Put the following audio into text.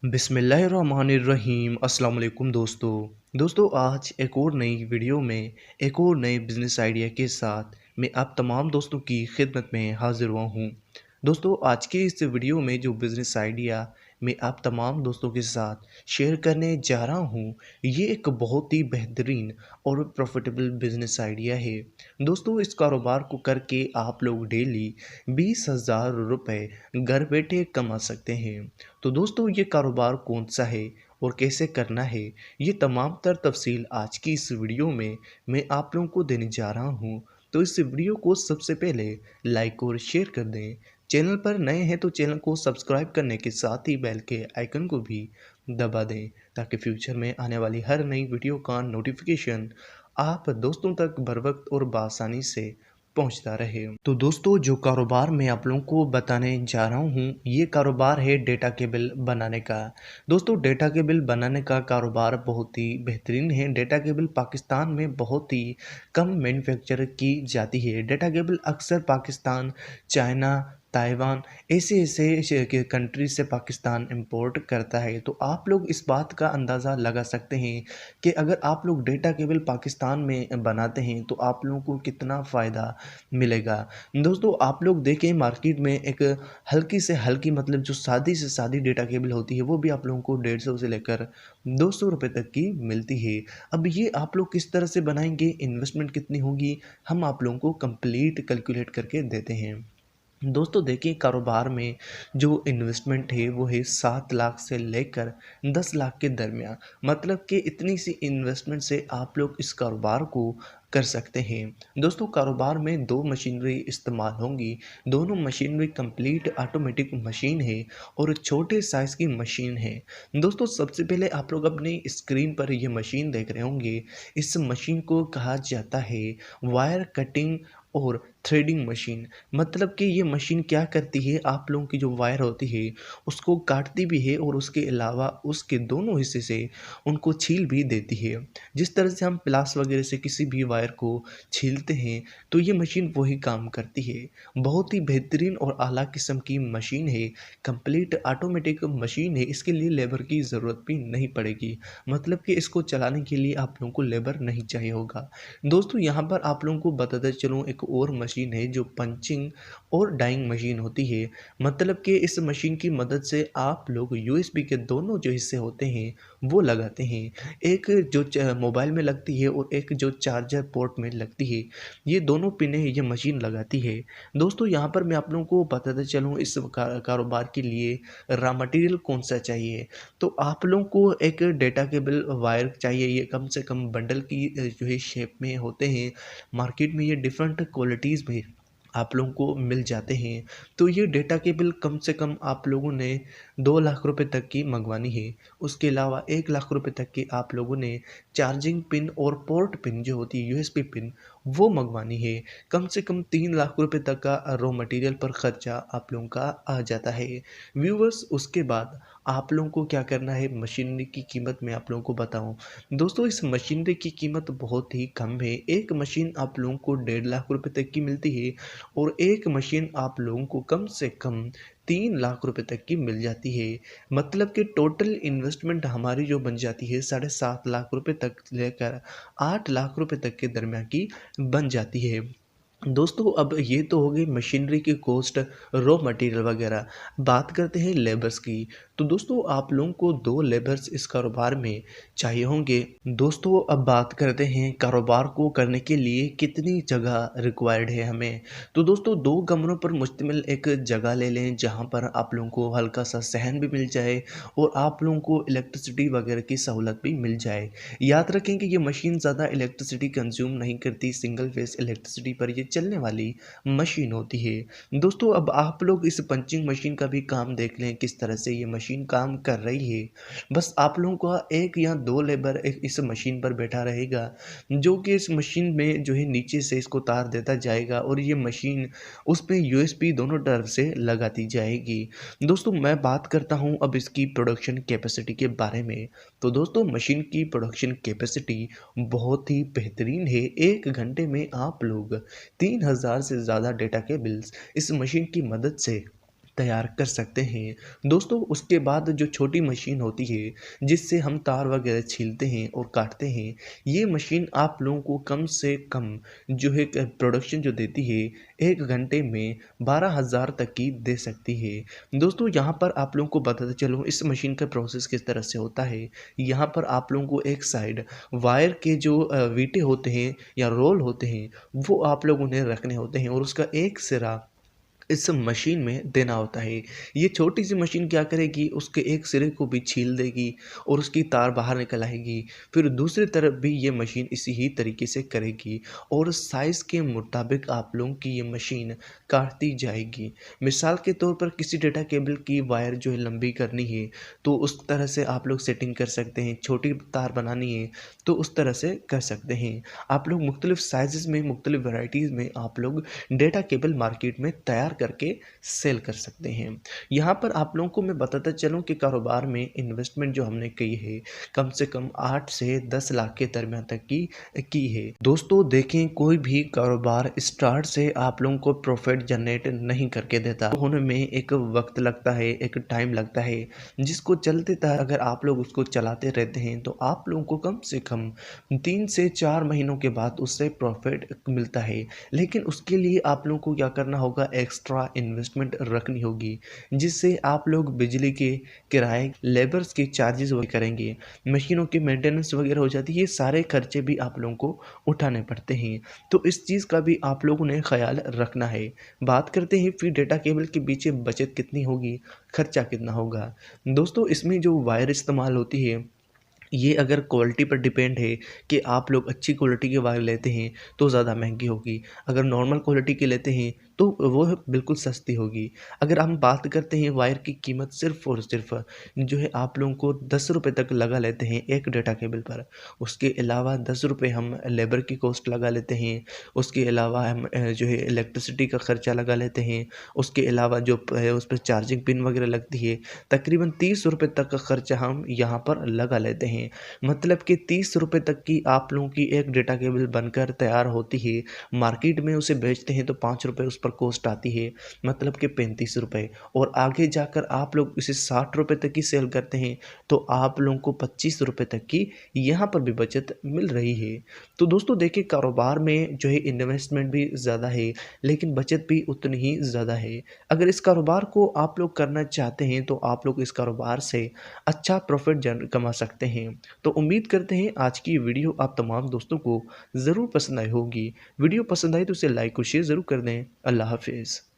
बिस्मिल्लाहिर्रहमानिर्रहीम अस्सलाम वालेकुम दोस्तों आज एक और नई वीडियो में एक और नए बिज़नेस आइडिया के साथ मैं आप तमाम दोस्तों की खिदमत में हाज़िर हुआ हूँ। दोस्तों आज के इस वीडियो में जो बिज़नेस आइडिया मैं आप तमाम दोस्तों के साथ शेयर करने जा रहा हूँ, ये एक बहुत ही बेहतरीन और प्रॉफिटेबल बिज़नेस आइडिया है। दोस्तों इस कारोबार को करके आप लोग डेली 20,000 रुपये घर बैठे कमा सकते हैं। तो दोस्तों ये कारोबार कौन सा है और कैसे करना है, ये तमाम तर तफसील आज की इस वीडियो में मैं आप लोगों को देने जा रहा हूँ। तो इस वीडियो को सबसे पहले लाइक और शेयर कर दें। चैनल पर नए हैं तो चैनल को सब्सक्राइब करने के साथ ही बेल के आइकन को भी दबा दें ताकि फ्यूचर में आने वाली हर नई वीडियो का नोटिफिकेशन आप दोस्तों तक बर वक्त और बआसानी से पहुंचता रहे। तो दोस्तों जो कारोबार मैं आप लोगों को बताने जा रहा हूँ, ये कारोबार है डेटा केबल बनाने का। दोस्तों डेटा केबल बनाने का कारोबार बहुत ही बेहतरीन है। डेटा केबल पाकिस्तान में बहुत ही कम मैन्युफैक्चर की जाती है। डेटा केबल अक्सर पाकिस्तान, चाइना, ताइवान ऐसे कंट्री से पाकिस्तान इंपोर्ट करता है। तो आप लोग इस बात का अंदाज़ा लगा सकते हैं कि अगर आप लोग डेटा केबल पाकिस्तान में बनाते हैं तो आप लोगों को कितना फ़ायदा मिलेगा। दोस्तों आप लोग देखें मार्केट में एक हल्की से हल्की मतलब जो सादी से सादी डेटा केबल होती है वो भी आप लोगों को 150 से लेकर 200 रुपये तक की मिलती है। अब ये आप लोग किस तरह से बनाएंगे, इन्वेस्टमेंट कितनी होगी, हम आप लोगों को कंप्लीट कैलकुलेट करके देते हैं। दोस्तों देखिए कारोबार में जो इन्वेस्टमेंट है वो है 7 लाख से लेकर 10 लाख के दरमियान। मतलब कि इतनी सी इन्वेस्टमेंट से आप लोग इस कारोबार को कर सकते हैं। दोस्तों कारोबार में 2 मशीनरी इस्तेमाल होंगी। दोनों मशीनरी कंप्लीट ऑटोमेटिक मशीन है और छोटे साइज़ की मशीन है। दोस्तों सबसे पहले आप लोग अपनी स्क्रीन पर ये मशीन देख रहे होंगे। इस मशीन को कहा जाता है वायर कटिंग और थ्रेडिंग मशीन। मतलब कि ये मशीन क्या करती है, आप लोगों की जो वायर होती है उसको काटती भी है और उसके अलावा उसके दोनों हिस्से से उनको छील भी देती है। जिस तरह से हम प्लास वगैरह से किसी भी वायर को छीलते हैं तो ये मशीन वही काम करती है। बहुत ही बेहतरीन और आला किस्म की मशीन है, कंप्लीट ऑटोमेटिक मशीन है। इसके लिए लेबर की ज़रूरत भी नहीं पड़ेगी। मतलब कि इसको चलाने के लिए आप लोगों को लेबर नहीं चाहिए होगा। दोस्तों यहाँ पर आप लोगों को बताते चलूँ एक और मशीन है जो पंचिंग और डाइंग मशीन होती है। मतलब कि इस मशीन की मदद से आप लोग यूएसबी के दोनों जो हिस्से होते हैं वो लगाते हैं। एक जो मोबाइल में लगती है और एक जो चार्जर पोर्ट में लगती है, ये दोनों पिनें ये मशीन लगाती है। दोस्तों यहाँ पर मैं आप लोगों को बताते चलूँ इस कारोबार के लिए रॉ मटेरियल कौन सा चाहिए। तो आप लोगों को एक डेटा केबल वायर चाहिए। ये कम से कम बंडल की जो है शेप में होते हैं। मार्केट में ये डिफरेंट क्वालिटीज़ में आप लोगों को मिल जाते हैं। तो ये डेटा केबल कम से कम आप लोगों ने 2 लाख रुपए तक की मंगवानी है। उसके अलावा 1 लाख रुपए तक की आप लोगों ने चार्जिंग पिन और पोर्ट पिन जो होती है यूएसबी पिन वो मंगवानी है। कम से कम 3 लाख रुपए तक का रॉ मटेरियल पर खर्चा आप लोगों का आ जाता है। व्यूवर्स उसके बाद आप लोगों को क्या करना है, मशीनरी की कीमत मैं आप लोगों को बताऊं। दोस्तों इस मशीनरी की कीमत बहुत ही कम है। एक मशीन आप लोगों को 1.5 लाख रुपए तक की मिलती है और एक मशीन आप लोगों को कम से कम 3 लाख रुपए तक की मिल जाती है। मतलब कि टोटल इन्वेस्टमेंट हमारी जो बन जाती है 7.5 लाख रुपए तक लेकर 8 लाख रुपए तक के दरमियान की बन जाती है। दोस्तों अब ये तो हो गई मशीनरी की कॉस्ट, रॉ मटेरियल वगैरह। बात करते हैं लेबर्स की। तो दोस्तों आप लोगों को 2 लेबर्स इस कारोबार में चाहिए होंगे। दोस्तों अब बात करते हैं कारोबार को करने के लिए कितनी जगह रिक्वायर्ड है हमें। तो दोस्तों 2 कमरों पर मुश्तमिल एक जगह ले लें जहाँ पर आप लोगों को हल्का सा सहन भी मिल जाए और आप लोगों को इलेक्ट्रिसिटी वगैरह की सहूलत भी मिल जाए। याद रखें कि ये मशीन ज़्यादा इलेक्ट्रिसिटी कंज्यूम नहीं करती, सिंगल फेस इलेक्ट्रिसिटी पर ये चलने वाली मशीन होती है। दोस्तों अब आप लोग इस पंचिंग मशीन का भी काम देख लें किस तरह से ये मशीन काम कर रही है। बस आप लोगों का 1 या 2 लेबर इस मशीन पर बैठा रहेगा जो कि इस मशीन में जो है नीचे से इसको तार देता जाएगा और ये मशीन उस पे यूएसबी दोनों तरफ से लगाती जाएगी। दोस्तों मैं बात करता हूँ अब इसकी प्रोडक्शन कैपेसिटी के बारे में। तो दोस्तों मशीन की प्रोडक्शन कैपेसिटी बहुत ही बेहतरीन है। 1 घंटे में आप लोग 3000 से ज़्यादा डेटा केबल्स इस मशीन की मदद से तैयार कर सकते हैं। दोस्तों उसके बाद जो छोटी मशीन होती है जिससे हम तार वगैरह छीलते हैं और काटते हैं, ये मशीन आप लोगों को कम से कम जो है प्रोडक्शन जो देती है 1 घंटे में 12,000 तक की दे सकती है। दोस्तों यहाँ पर आप लोगों को बताते चलूँ इस मशीन का प्रोसेस किस तरह से होता है। यहाँ पर आप लोगों को एक साइड वायर के जो वीटे होते हैं या रोल होते हैं, वो आप लोग उन्हें रखने होते हैं और उसका एक सिरा इस मशीन में देना होता है। ये छोटी सी मशीन क्या करेगी, उसके एक सिरे को भी छील देगी और उसकी तार बाहर निकल आएगी। फिर दूसरी तरफ भी ये मशीन इसी ही तरीके से करेगी और साइज़ के मुताबिक आप लोगों की ये मशीन काटती जाएगी। मिसाल के तौर पर किसी डेटा केबल की वायर जो है लंबी करनी है तो उस तरह से आप लोग सेटिंग कर सकते हैं। छोटी तार बनानी है तो उस तरह से कर सकते हैं। आप लोग मुख्तलिफ साइज़ में मुख्तलिफ वैराइटीज़ में आप लोग डेटा केबल मार्केट में तैयार करके सेल कर सकते हैं। यहाँ पर आप लोगों को मैं बताता चलूँ कि कारोबार में इन्वेस्टमेंट जो हमने की है कम से कम 8 से 10 लाख के दरमियान तक की है। दोस्तों देखें कोई भी कारोबार स्टार्ट से आप लोगों को प्रॉफिट जनरेट नहीं करके देता, होने में एक वक्त लगता है, एक टाइम लगता है जिसको चलते तक अगर आप लोग उसको चलाते रहते हैं तो आप लोगों को कम से कम 3 से 4 महीनों के बाद उससे प्रॉफिट मिलता है। लेकिन उसके लिए आप लोगों को क्या करना होगा, एक्स्ट्रा इन्वेस्टमेंट रखनी होगी जिससे आप लोग बिजली के किराए, लेबर्स के चार्जेस वगैरह करेंगे, मशीनों की मेंटेनेंस वगैरह हो जाती है, ये सारे खर्चे भी आप लोगों को उठाने पड़ते हैं। तो इस चीज़ का भी आप लोगों ने ख्याल रखना है। बात करते हैं फिर डेटा केबल के पीछे बचत कितनी होगी, खर्चा कितना होगा। दोस्तों इसमें जो वायर इस्तेमाल होती है ये अगर क्वालिटी पर डिपेंड है कि आप लोग अच्छी क्वालिटी की वायर लेते हैं तो ज़्यादा महंगी होगी, अगर नॉर्मल क्वालिटी की लेते हैं तो वो बिल्कुल सस्ती होगी। अगर हम बात करते हैं वायर की कीमत सिर्फ़ और सिर्फ़ जो है आप लोगों को 10 रुपये तक लगा लेते हैं एक डेटा केबल पर। उसके अलावा 10 रुपये हम लेबर की कॉस्ट लगा लेते हैं, उसके अलावा हम जो है इलेक्ट्रिसिटी का ख़र्चा लगा लेते हैं, उसके अलावा जो उस पर चार्जिंग पिन वगैरह लगती है, तकरीबन 30 रुपये तक का ख़र्चा हम यहाँ पर लगा लेते हैं। मतलब कि 30 रुपये तक की आप लोगों की एक डेटा केबल बनकर तैयार होती है। मार्केट में उसे बेचते हैं तो 5 रुपये उस पर कॉस्ट आती है, मतलब कि 35 रुपये, और आगे जाकर आप लोग इसे 60 रुपये तक की सेल करते हैं तो आप लोगों को 25 रुपये तक की यहाँ पर भी बचत मिल रही है। तो दोस्तों देखिए कारोबार में जो है इन्वेस्टमेंट भी ज़्यादा है लेकिन बचत भी उतनी ही ज़्यादा है। अगर इस कारोबार को आप लोग करना चाहते हैं तो आप लोग इस कारोबार से अच्छा प्रॉफिट कमा सकते हैं। तो उम्मीद करते हैं आज की वीडियो आप तमाम दोस्तों को ज़रूर पसंद आई होगी। वीडियो पसंद आई तो उसे लाइक और शेयर ज़रूर कर दें। अल्लाह हाफिज़।